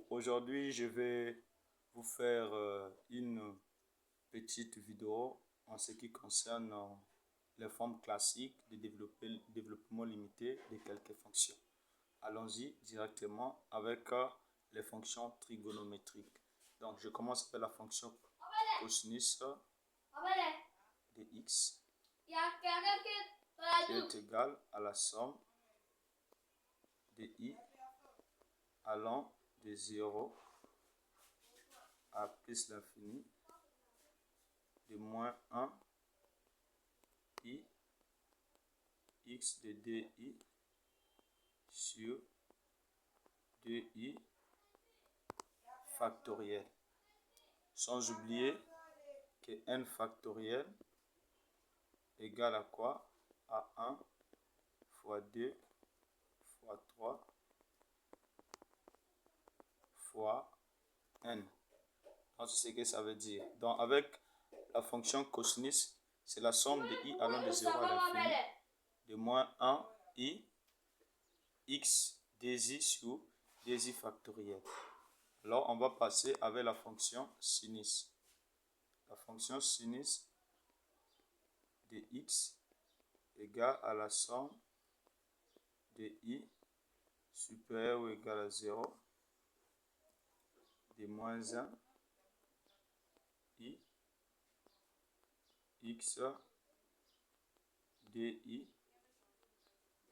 Aujourd'hui, je vais vous faire une petite vidéo en ce qui concerne les formes classiques de développement limité de quelques fonctions. Allons-y directement avec les fonctions trigonométriques. Donc, je commence par la fonction cosinus de x qui est égale à la somme de i allant de 0 à plus l'infini de moins 1 i x de 2i sur 2i factoriel. Sans oublier que n factoriel égale à quoi? À 1 fois 2 fois 3 fois n. Donc, c'est ce que ça veut dire. Donc, avec la fonction cosinus, c'est la somme de i allant de 0 à l'infini de moins 1 i x 2i sur 2i factoriel. Alors, on va passer avec la fonction sinus. La fonction sinus de x égale à la somme de i supérieur ou égal à 0 de moins 1 i x 2i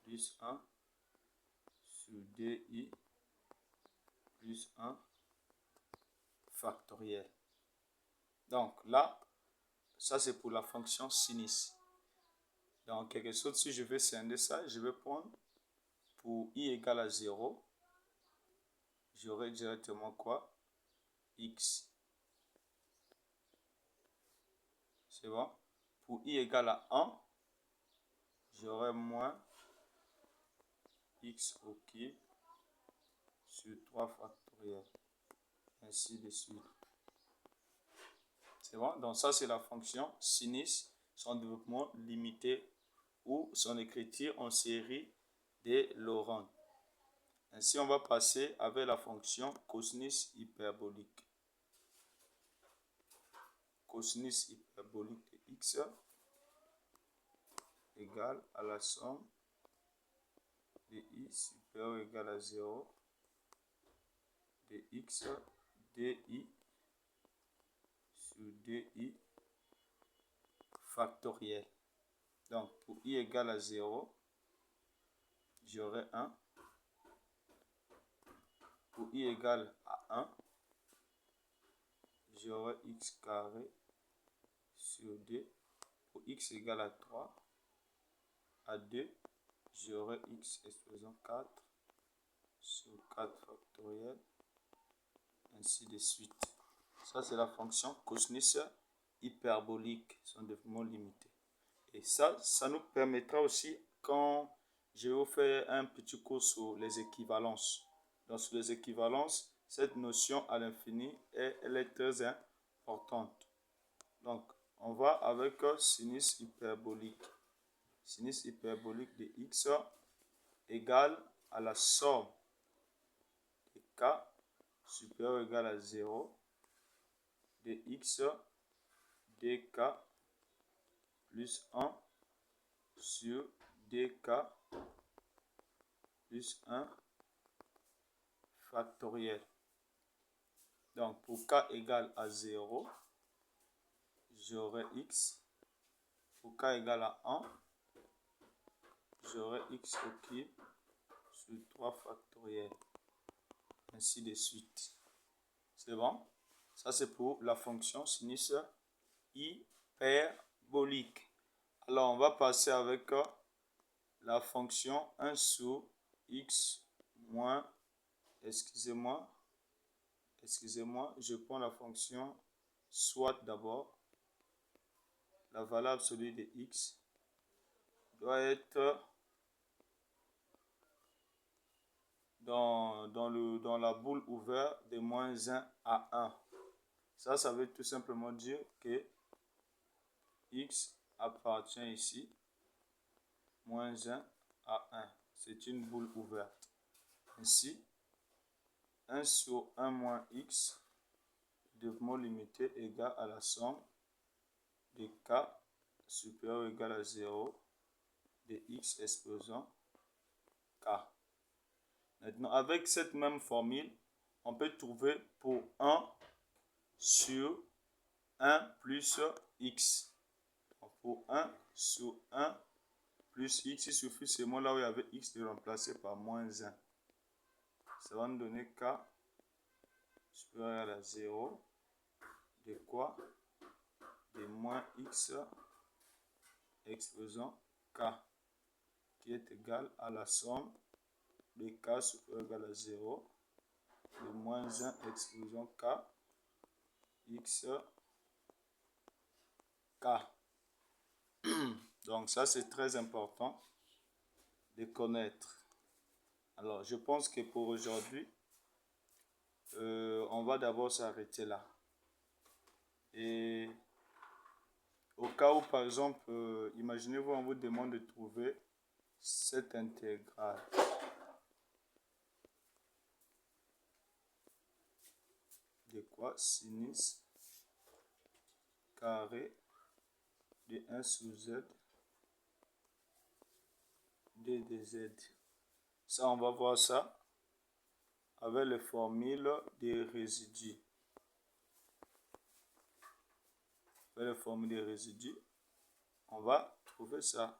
plus 1 sur 2i plus 1 factoriel. Donc là, ça c'est pour la fonction sinus. Donc, quelque chose, si je veux scinder ça, je vais prendre pour i égale à 0, j'aurai directement quoi? X. C'est bon? Pour i égale à 1, j'aurai moins x au cube sur 3 factoriel. Ainsi de suite. C'est bon? Donc ça, c'est la fonction sinus, son développement limité ou son écriture en série de Laurent. Ainsi, on va passer avec la fonction cosinus hyperbolique. Cosinus hyperbolique de x égale à la somme de i supérieur ou égal à 0 de x di sur 2i factoriel. Donc, pour i égale à 0, j'aurai 1. Pour i égale à 1, j'aurai x carré sur 2. Pour x égale à 3, à 2, j'aurai x exposant 4 sur 4 factoriel, ainsi de suite. Ça, c'est la fonction cosinus hyperbolique, son développement limité. Et ça nous permettra aussi, quand je vais vous faire un petit cours sur les équivalences. Donc, sur les équivalences, cette notion à l'infini, elle est très importante. Donc, on va avec sinus hyperbolique. Sinus hyperbolique de x égale à la somme de k supérieur ou égal à 0 de x dk plus 1 sur dk plus 1 factoriel. Donc, pour k égale à 0, j'aurai x. Pour k égale à 1, j'aurai x au cube sur 3 factoriel. Ainsi de suite. C'est bon? Ça, c'est pour la fonction sinus hyperbolique. Alors, on va passer avec la fonction 1 sur x moins, excusez-moi, je prends la fonction soit d'abord. La valeur absolue de x doit être dans la boule ouverte de moins 1 à 1. Ça veut tout simplement dire que x appartient ici moins 1 à 1. C'est une boule ouverte. Ainsi, 1 sur 1 moins x, développement limité égale à la somme de k supérieur ou égal à 0 de x exposant k. Maintenant, avec cette même formule, on peut trouver pour 1 sur 1 plus x. Pour 1 sur 1 plus x, il suffit seulement là où il y avait x de remplacer par moins 1. Ça va nous donner k supérieur à 0 de quoi? De moins x exposant k, qui est égal à la somme de k supérieur ou égal à 0 de moins 1 exposant k x k. Donc ça, c'est très important de connaître. Alors, je pense que pour aujourd'hui, on va d'abord s'arrêter là. Et au cas où, par exemple, imaginez-vous, on vous demande de trouver cette intégrale. De quoi? Sinus carré de 1 sur z d de z. Ça, on va voir ça avec les formules des résidus. Avec les formules des résidus, on va trouver ça.